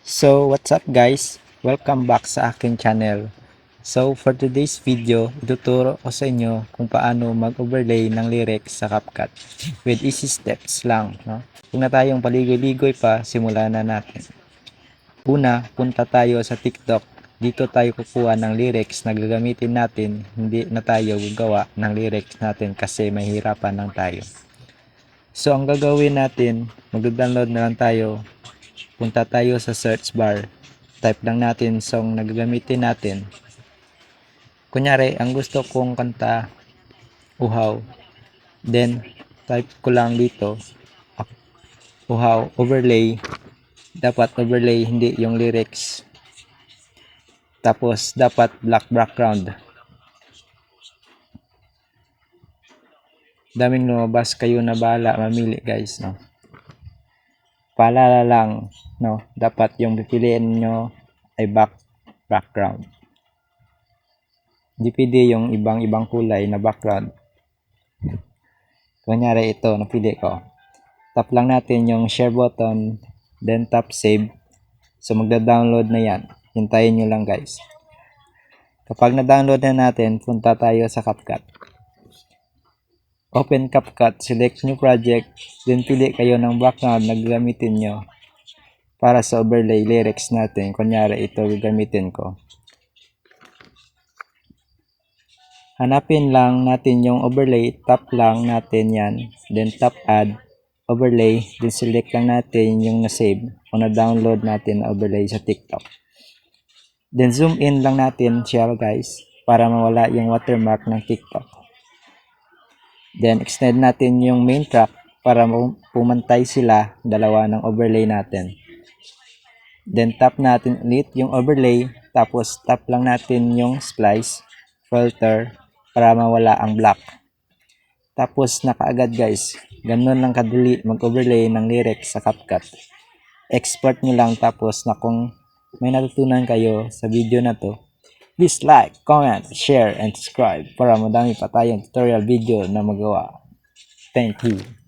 So, what's up guys? Welcome back sa aking channel. So, for today's video, ituturo ko sa inyo kung paano mag-overlay ng lyrics sa CapCut with easy steps lang. No? Kung na tayong paligoy-ligoy pa, simulan na natin. Una, punta tayo sa TikTok. Dito tayo kukuha ng lyrics na gagamitin natin. Hindi na tayo gagawa ng lyrics natin kasi mahirapan lang tayo. So, ang gagawin natin, mag-download na lang tayo. Punta tayo sa search bar. Type lang natin song na gagamitin natin. Kunyari, ang gusto kong kanta, Uhaw. Then, type ko lang dito, Uhaw, overlay. Dapat overlay, hindi yung lyrics. Tapos, dapat black background. Daming lumabas, kayo na bahala mamili guys, no? Paalala lang, no? Dapat yung pipiliin nyo ay background. Hindi pwede yung ibang kulay na background. Kunyari ito, napili ko. Tap lang natin yung share button, then tap save. So magda-download na yan. Hintayin nyo lang guys. Kapag na-download na natin, punta tayo sa CapCut. Open CapCut, select new project, then pili kayo ng background na gagamitin nyo para sa overlay lyrics natin. Kunyari ito gagamitin ko. Hanapin lang natin yung overlay, tap lang natin yan, then tap add, overlay, then select lang natin yung na-save o na-download natin na overlay sa TikTok. Then zoom in lang natin siya guys, para mawala yung watermark ng TikTok. Then extend natin yung main track para pumantay sila dalawa ng overlay natin. Then tap natin ulit yung overlay, tapos tap lang natin yung splice, filter, para mawala ang black. Tapos nakaagad guys. Ganun lang kadali mag-overlay ng lyrics sa CapCut. Export nyo lang, tapos na kung may natutunan kayo sa video na to, please like, comment, share, and subscribe para madami pa tayong tutorial video na magawa. Thank you.